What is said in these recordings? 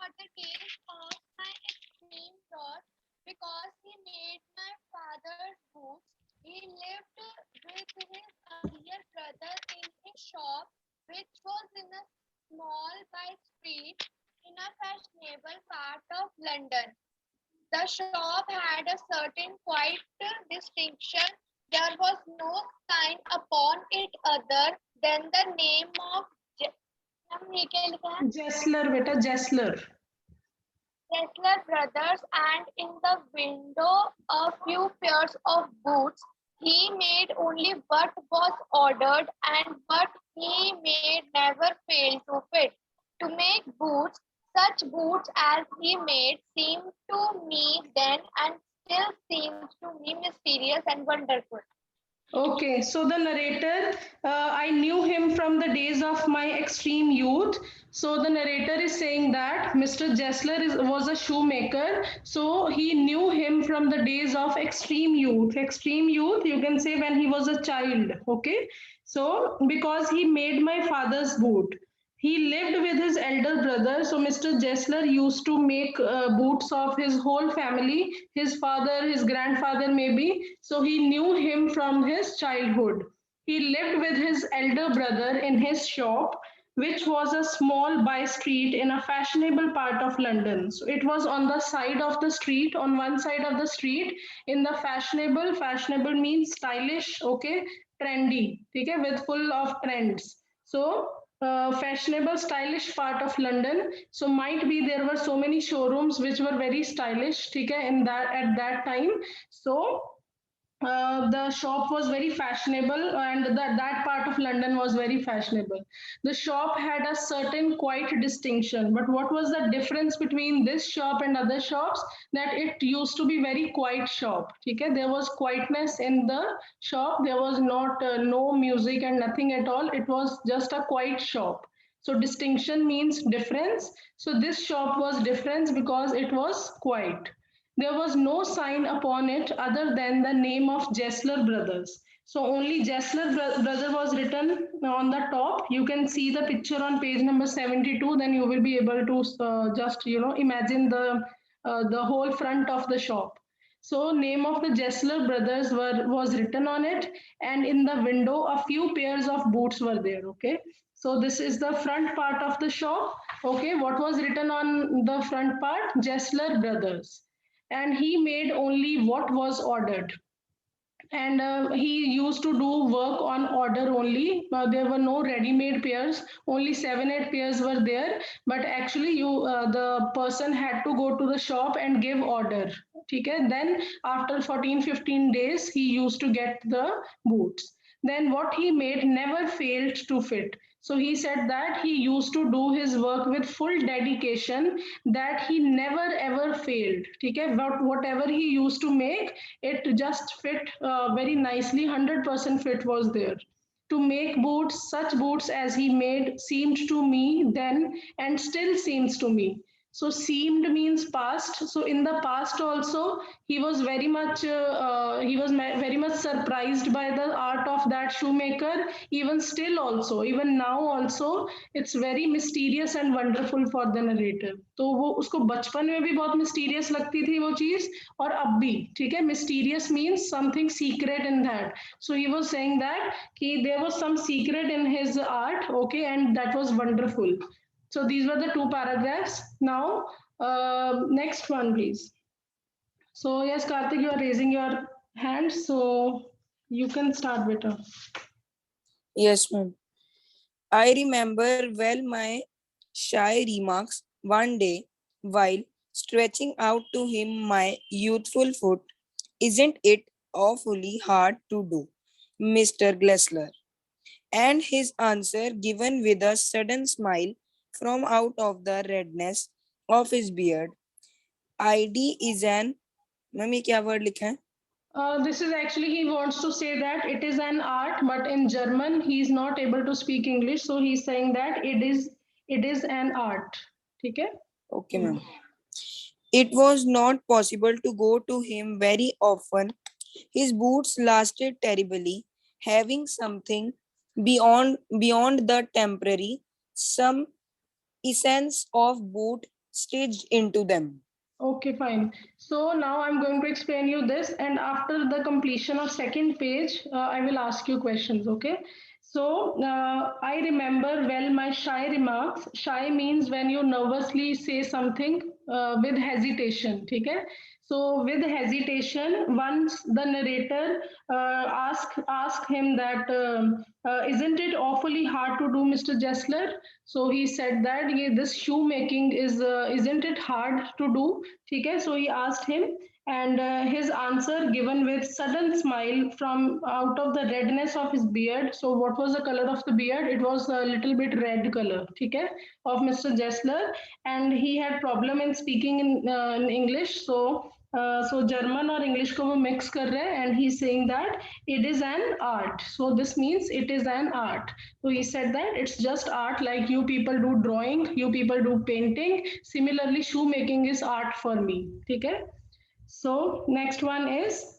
for the days of my extreme wrath, because he made my father's boots. He lived with his earlier brother in his shop, which was in a small by street in a fashionable part of London. The shop had a certain quiet distinction. There was no sign upon it other than the name of हम ये क्या लिखा है? Jessler, beta, Jessler. Tesla Brothers, and in the window a few pairs of boots. He made only what was ordered, and what he made never failed to fit. To make boots, such boots as he made, seemed to me then and still seems to me mysterious and wonderful. Okay, so the narrator, I knew him from the days of my extreme youth. So the narrator is saying that Mr. Jessler was a shoemaker. So he knew him from the days of extreme youth. Extreme youth, you can say when he was a child. Okay, so because he made my father's boot. He lived with his elder brother. So Mr. Jessler used to make boots of his whole family, his father, his grandfather, maybe. So he knew him from his childhood. He lived with his elder brother in his shop, which was a small by street in a fashionable part of London. So it was on the side of the street, on one side of the street, in the fashionable means stylish, okay, trendy, okay, with full of trends. So fashionable stylish part of London. So might be there were so many showrooms which were very stylish, okay, in that at that time. So the shop was very fashionable, and that part of London was very fashionable. The shop had a certain quiet distinction, but what was the difference between this shop and other shops? That it used to be very quiet shop. Okay, there was quietness in the shop. There was not no music and nothing at all. It was just a quiet shop. So distinction means difference. So this shop was different because it was quiet. There was no sign upon it other than the name of Jessler Brothers. So only Jessler brother was written on the top. You can see the picture on page number 72. Then you will be able to just imagine the whole front of the shop. So name of the Jessler brothers was written on it, and in the window a few pairs of boots were there. Okay, so this is the front part of the shop. Okay, what was written on the front part? Jessler brothers, and he made only what was ordered, and he used to do work on order only. There were no ready-made pairs, only 7 8 pairs were there, but actually the person had to go to the shop and give order. Okay, then after 14 15 days he used to get the boots. Then what he made never failed to fit. So he said that he used to do his work with full dedication, that he never ever failed. Okay, but whatever he used to make, it just fit very nicely. 100% fit was there. To make boots, such boots as he made seemed to me then and still seems to me. So seemed means past. So in the past also he was very much very much surprised by the art of that shoemaker. Even still also, even now also, it's very mysterious and wonderful for the narrator. तो वो उसको बचपन में भी बहुत mysterious लगती थी वो चीज, और अब भी. ठीक है, mysterious means something secret in that. So he was saying that कि there was some secret in his art, okay, and that was wonderful. So these were the two paragraphs. Now, next one, please. So yes, Karthik, you are raising your hand, so you can start better. Yes, ma'am. I remember well my shy remarks one day while stretching out to him my youthful foot. Isn't it awfully hard to do, Mr. Glessler? And his answer, given with a sudden smile from out of the redness of his beard. ID is an, ma'am, क्या word लिखा है? This is actually, he wants to say that it is an art, but in German he is not able to speak English, so he's saying that it is an art. Okay. Okay, ma'am. It was not possible to go to him very often. His boots lasted terribly, having something beyond the temporary, some essence of boot stitched into them. Okay, fine. So now I'm going to explain you this, and after the completion of second page, I will ask you questions. Okay. So I remember well my shy remarks. Shy means when you nervously say something with hesitation. Okay. So with hesitation, once the narrator ask him that isn't it awfully hard to do, Mr. Jessler? So he said that yeah, this shoemaking is isn't it hard to do? Okay, so he asked him, and his answer given with sudden smile from out of the redness of his beard. So what was the color of the beard? It was a little bit red color, okay, of Mr. Jessler, and he had problem in speaking in English. So German or English को वो mix कर रहे हैं, and he's saying that it is an art. So this means it is an art. So he said that it's just art, like you people do drawing, you people do painting. Similarly, shoemaking is art for me. Okay. So next one is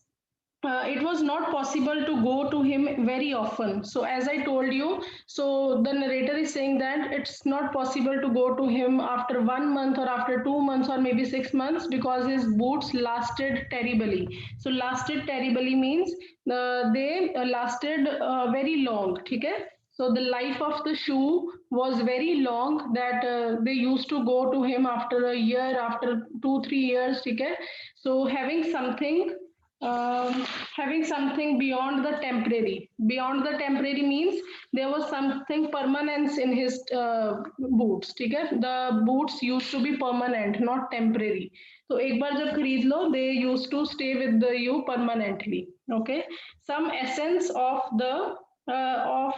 it was not possible to go to him very often. So as I told you, so the narrator is saying that it's not possible to go to him after 1 month or after 2 months or maybe 6 months because his boots lasted terribly. So lasted terribly means they lasted very long. Okay. So the life of the shoe was very long that they used to go to him after a year, after 2 3 years. Okay. So um, having something beyond the temporary. Beyond the temporary means there was something permanence in his boots. ठीक है? The boots used to be permanent, not temporary. So एक बार जब खरीद लो, they used to stay with you permanently. Okay. Some essence of the of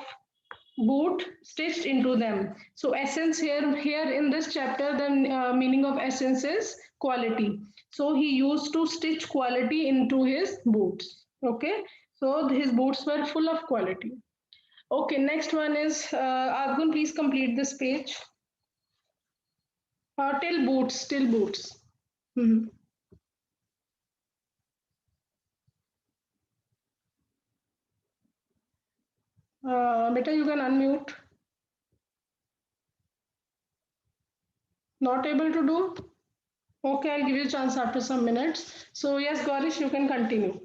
boot stitched into them. So essence here in this chapter, the meaning of essence is quality. So he used to stitch quality into his boots. Okay. So his boots were full of quality. Okay. Next one is Argun, please complete this page. Till boots. Till boots. Mhm. Beta, you can unmute. Not able to do? Okay, I'll give you a chance after some minutes. So yes, Gaurish, you can continue.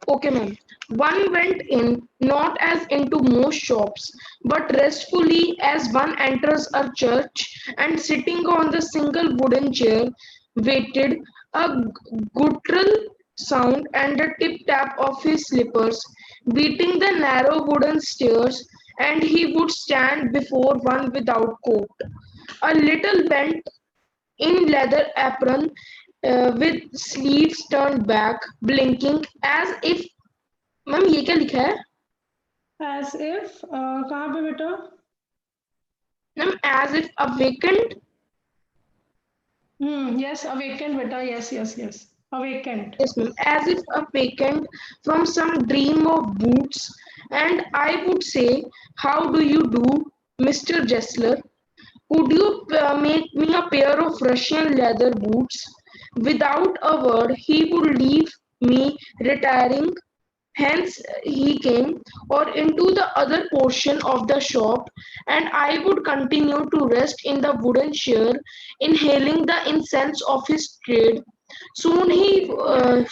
Okay, ma'am. One went in, not as into most shops, but restfully as one enters a church, and sitting on the single wooden chair, waited a guttural sound and the tip-tap of his slippers, beating the narrow wooden stairs, and he would stand before one without coat, a little bent in leather apron with sleeves turned back, blinking as if ma'am ये क्या लिखा है As if कहाँ पे बेटा? Ma'am as if awakened Yes, awakened beta. Yes. Awakened. yes ma'am as if awakened from some dream of boots and I would say how do you do Mr. Jessler could you make me a pair of Russian leather boots without a word he would leave me retiring. Hence he came or into the other portion of the shop, and I would continue to rest in the wooden chair, inhaling the incense of his trade. Soon he would.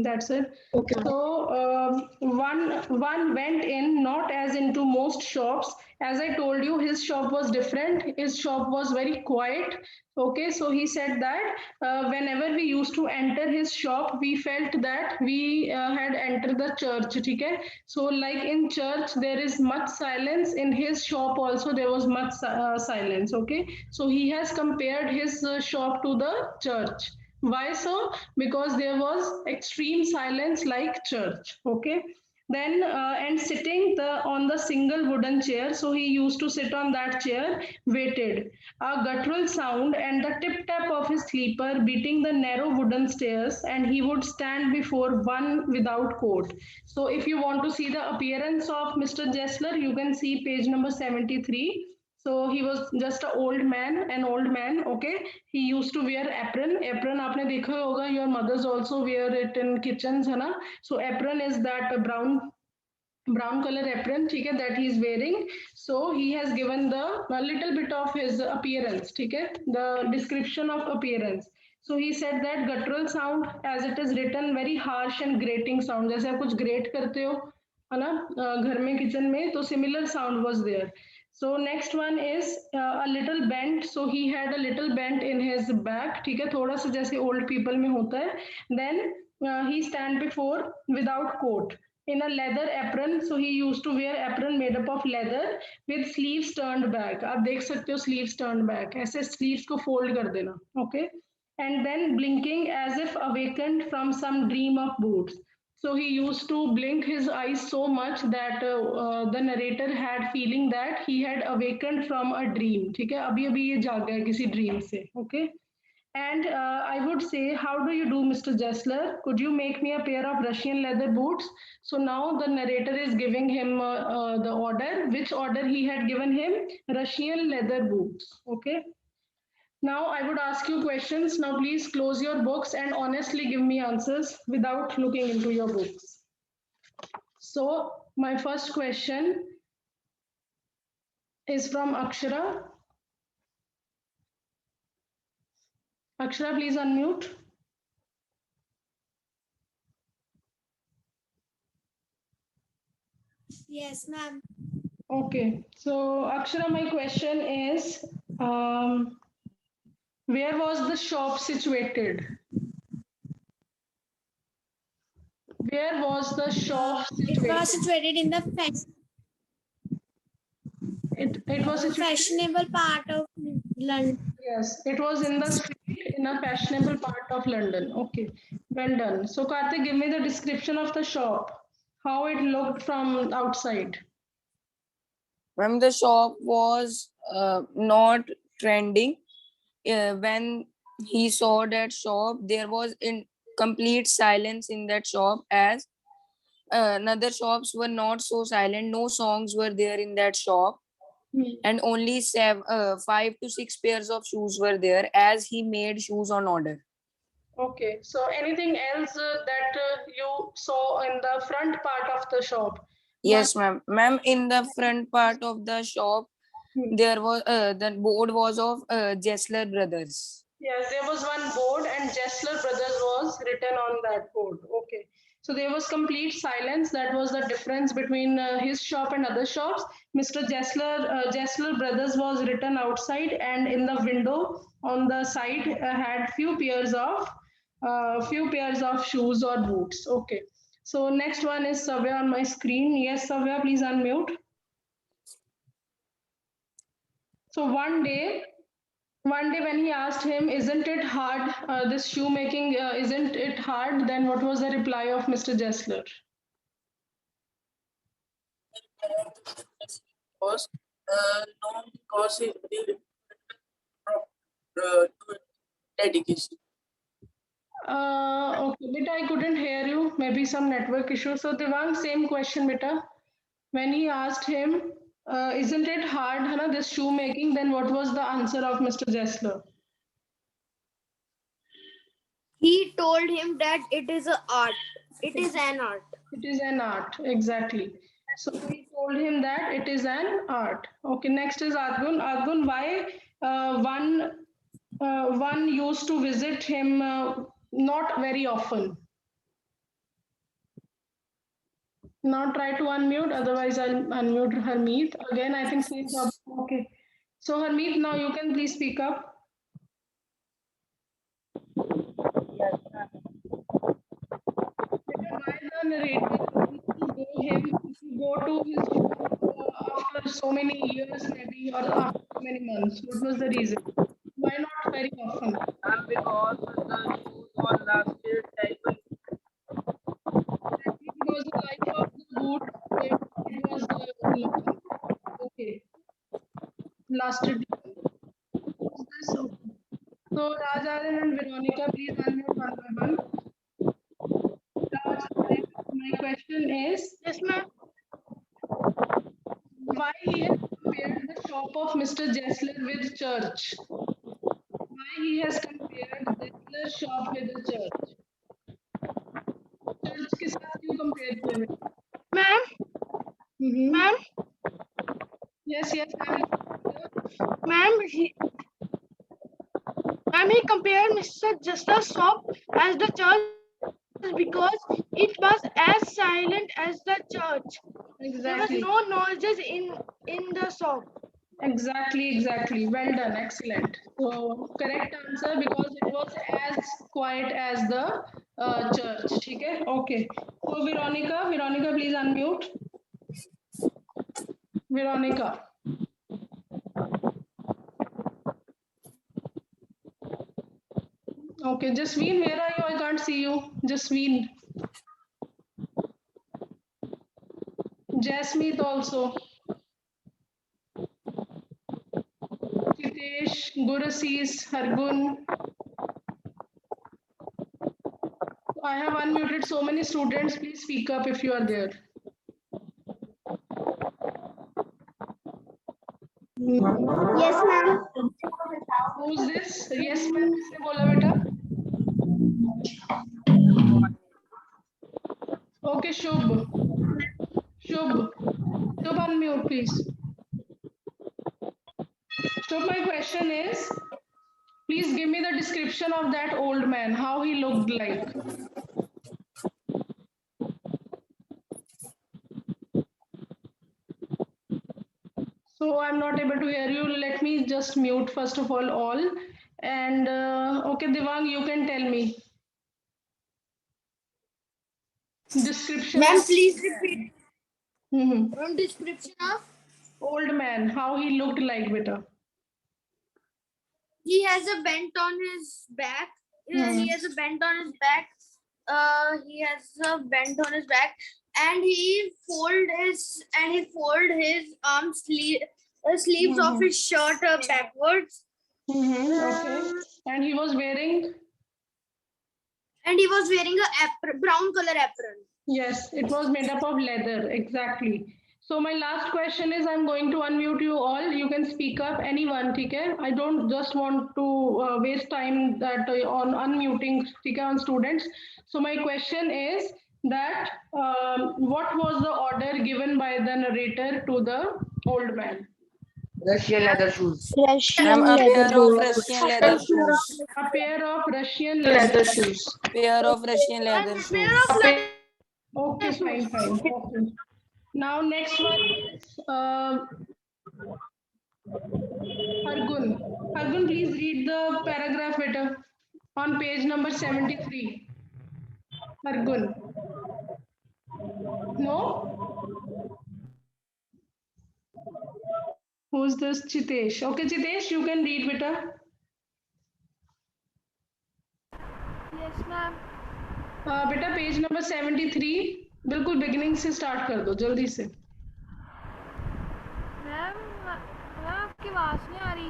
That's it. Okay. So one went in not as into most shops. As I told you, his shop was different. His shop was very quiet. Okay, so he said that whenever we used to enter his shop, we felt that we had entered the church. Okay, so like in church, there is much silence. In his shop also, there was much silence. Okay, so he has compared his shop to the church. Why so? Because there was extreme silence like church. Okay. Then and sitting on the single wooden chair, so he used to sit on that chair, waited. A guttural sound and the tip tap of his sleeper beating the narrow wooden stairs, and he would stand before one without coat. So if you want to see the appearance of Mr. Jessler, you can see page number 73. So he was just an old man. Okay, he used to wear apron. Apron आपने देखा होगा. Your mothers also wear it in kitchens, है ना? So apron is that brown brown color apron, okay, that he is wearing. So he has given the a little bit of his appearance, okay, the description of appearance. So he said that guttural sound, as it is written, very harsh and grating sound. जैसे आप कुछ grate करते हो, है ना, घर में kitchen में, तो similar sound was there. So next one is a little bent. So he had a little bent in his back, ठीक है, थोड़ा सा जैसे old people में होता है. Then he stand before without coat in a leather apron. So he used to wear apron made up of leather with sleeves turned back. आप देख सकते हो sleeves turned back. ऐसे sleeves को fold कर देना, okay? And then blinking as if awakened from some dream of boots. So he used to blink his eyes so much that the narrator had feeling that he had awakened from a dream. ठीक है, अभी अभी ये जाग गया किसी dream से, okay? And I would say, how do you do, Mr. Jessler? Could you make me a pair of Russian leather boots? So now the narrator is giving him the order, which order he had given him? Russian leather boots. Okay. Now I would ask you questions. Now please close your books and honestly give me answers without looking into your books. So my first question is from Akshara. Akshara, please unmute. Yes, ma'am. Okay, so Akshara, my question is, where was the shop situated? Where was the shop It was situated? situated in the It was situated, fashionable part of London. yes, it was in the street in a fashionable part of London. Okay, well done. So Karthik, give me the description of the shop, how it looked from outside. When the shop was not trending, when he saw that shop, there was in complete silence in that shop, as another shops were not so silent. No songs were there in that shop, and only 5 to 6 pairs of shoes were there, as he made shoes on order. Okay, so anything else that you saw in the front part of the shop? Yes, ma'am. Ma'am, in the front part of the shop, there was the board was of Jessler Brothers. Yes, there was one board and Jessler Brothers was written on that board. Okay. So there was complete silence. That was the difference between his shop and other shops. Mr. Jessler Brothers was written outside, and in the window on the side had few pairs of shoes or boots. Okay. So next one is Savya on my screen. Yes, Savya, please unmute. So one day when he asked him, isn't it hard, this shoemaking, isn't it hard? Then what was the reply of Mr. Jessler? Because no, because it needed dedication. Okay, beta, I couldn't hear you. Maybe some network issue. So Devang, same question, beta. When he asked him, isn't it hard, Hana, this shoemaking? Then what was the answer of Mr. Jessler? He told him that it is a art. It is an art. It is an art, exactly. So he told him that it is an art. Okay, next is Argun. Argun, why one used to visit him not very often? Now try to unmute, otherwise I'll unmute Harmeet. Again, I think same problem. Okay. So Harmeet, now you can please speak up. Why the narrator used to go to his shop after so many years, maybe, or after so many months? What was the reason? Why not very often? And because the shoes were lasted like Because the life of the boot, it was long. Okay, lasted long. Is this okay? So Rajaran and Veronica, please unmute one by one. Rajaran, my question is, Yes, ma'am. why he has compared the shop of Mr. Jessler with church? Why he has compared Jessler's shop with the church? Church के साथ क्यों compare किया है? Ma'am, Mhm. Ma'am, Yes, yes, I'm ma'am, he compared Mr. Justa's shop as the church because it was as silent as the church. There was exactly. no noises in the shop. Exactly. Well done. Excellent. So correct answer because it was as quiet as the church. Okay. Okay. So Veronica, please unmute. Veronica. Okay. Jasween, where are you? I can't see you. Jasween. Jasmeet also. Chitesh, Gurasis, Hargun. I have unmuted so many students. Please speak up if you are there. Yes, ma'am. Who's this? Yes, ma'am. किसने बोला बेटा? Okay, Shubh. Shubh. Shubh, unmute, please. Shubh, my question is, please give me the description of that old man, how he looked like. So I'm not able to hear you. Let me just mute first of all. And okay, Devang, you can tell me description Ma'am, of please repeat. Mhm. Description of. Old man, how he looked like, beta. He has a bent on his back. Hmm. He has a bent on his back. He has a bent on his back, and he fold his sleeves of Mhm. his shirt backwards. Okay. And he was wearing, And he was wearing a brown color apron. yes, it was made up of leather, exactly. So my last question is, I'm going to unmute you all. You can speak up, anyone, okay? I don't just want to waste time that on unmuting, okay, on students. So my question is that what was the order given by the narrator to the old man? Russian leather shoes. Ma'am, Russian a leather pair of boots. Russian leather shoes. A pair of Russian Leather leather. shoes. Pair of Russian leather And pair shoes. of leather Okay, shoes. fine. Okay. Now next one is Hargun. Hargun, please read the paragraph better on page number 73. Hargun. No? Who's this? Chitesh. Okay, Chitesh, you can read better. Yes, ma'am. बेटा page number 73 बिल्कुल beginning से start कर दो जल्दी से ma'am आपकी आवाज नहीं आ रही.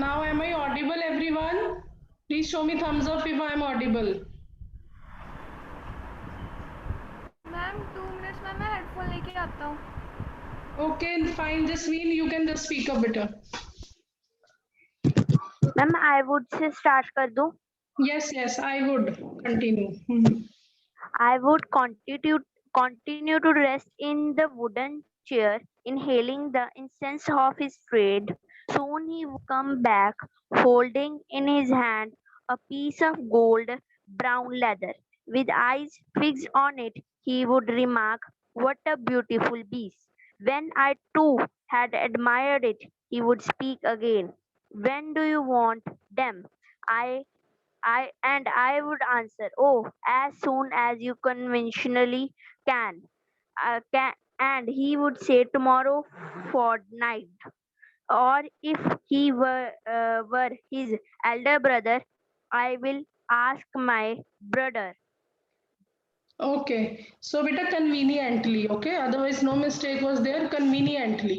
Now am I audible everyone? Please show me thumbs up if I am audible. Ma'am 2 minutes में मैं हेडफोन लेके आता हूँ. Okay, fine. Jasmine, you can just speak up better. Ma'am I would say start कर दूं. Yes, I would continue. Mhm. I would continue to rest in the wooden chair, inhaling the incense of his trade. Soon he would come back, holding in his hand a piece of gold brown leather. With eyes fixed on it, he would remark, "What a beautiful beast." When I too had admired it, he would speak again. "When do you want them?" I I would answer, "Oh, as soon as you conventionally can." And he would say, "Tomorrow fortnight." Or if he were his elder brother, "I will ask my brother." Okay, so beta conveniently, okay, otherwise no mistake was there, conveniently.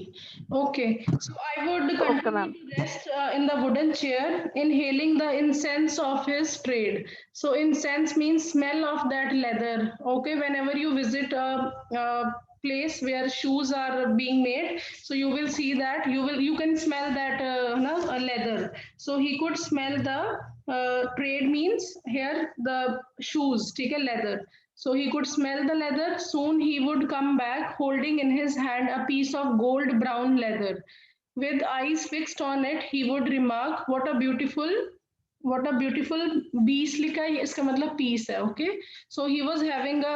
Okay, so I would Okay, continue ma'am. to rest in the wooden chair, inhaling the incense of his trade. So incense means smell of that leather. Okay, whenever you visit a place where shoes are being made, so you will see that you can smell that no, leather. So he could smell the trade means here the shoes, take a leather. So he could smell the leather. Soon he would come back holding in his hand a piece of gold brown leather. With eyes fixed on it, he would remark, what a beautiful piece लिखा है, इसका मतलब piece है, okay? So he was having a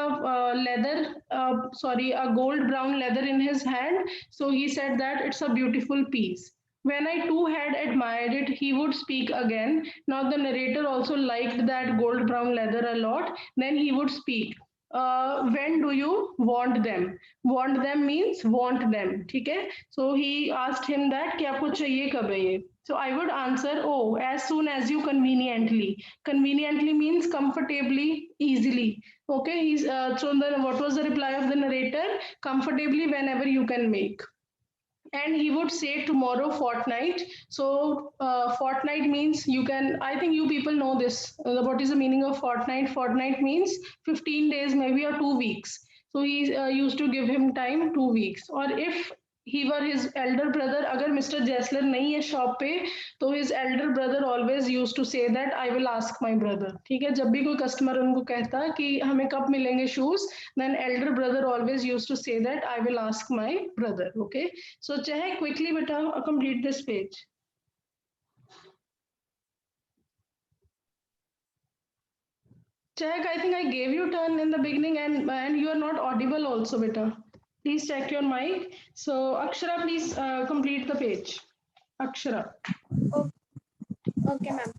a gold brown leather in his hand. So he said that it's a beautiful piece. When I too had admired it, he would speak again. Now the narrator also liked that gold brown leather a lot. Then he would speak. When do you want them? Want them means want them. ठीक है? So he asked him that कि आपको चाहिए कब है ये? So I would answer, oh, as soon as you conveniently. Conveniently means comfortably, easily. Okay. What was the reply of the narrator? Comfortably, whenever you can make. And he would say tomorrow fortnight. So fortnight means you can, I think you people know this. What is the meaning of fortnight? Fortnight means 15 days maybe or 2 weeks. So he used to give him time 2 weeks. Or if he were his elder brother, अगर Mr. Jessler नहीं है shop पे, तो his elder brother always used to say that I will ask my brother. ठीक है, जब भी कोई customer उनको कहता कि हमें कब मिलेंगे shoes, then elder brother always used to say that I will ask my brother. Okay. So Chehak, quickly beta complete this page. Chehak, I think I gave you turn in the beginning and you are not audible also beta. Please check your mic. So Akshara, please complete the page. Akshara. Okay, ma'am.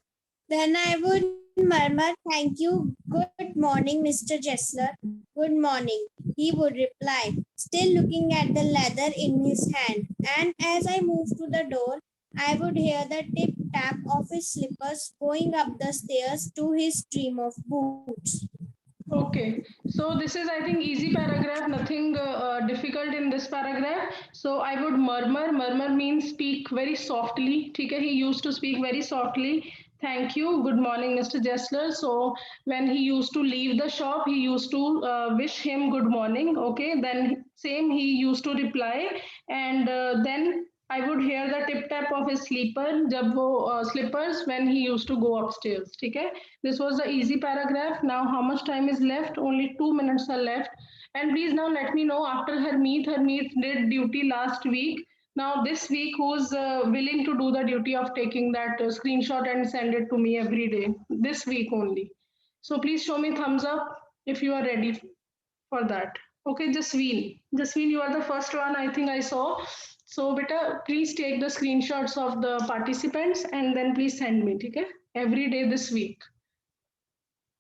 Then I would murmur, thank you. Good morning, Mr. Jessler. Good morning, he would reply, still looking at the leather in his hand. And as I moved to the door, I would hear the tip-tap of his slippers going up the stairs to his stream of boots. Okay, so this is, I think, easy paragraph, nothing difficult in this paragraph. So I would murmur. Murmur means speak very softly. ठीक है, he used to speak very softly. Thank you. Good morning, Mr. Jessler. So when he used to leave the shop, he used to wish him good morning. Okay, then same he used to reply, and then I would hear the tip tap of his slipper, जब वो slippers when he used to go upstairs. ठीक है? This was the easy paragraph. Now how much time is left? Only 2 minutes are left. And please now let me know after Harmeet did duty last week. Now this week who's willing to do the duty of taking that screenshot and send it to me every day. This week only. So please show me thumbs up if you are ready for that. Okay, Jasween. Jasween, you are the first one I think I saw. So beta, please take the screenshots of the participants and then please send me, okay? Every day this week.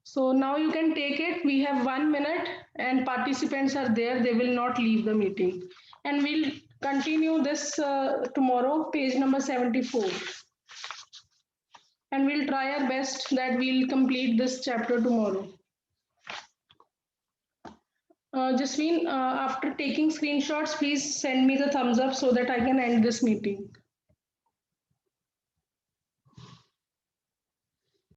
So now you can take it. We have 1 minute and participants are there. They will not leave the meeting. And we'll continue this tomorrow, page number 74. And we'll try our best that we'll complete this chapter tomorrow. Jasween, after taking screenshots, please send me the thumbs up so that I can end this meeting.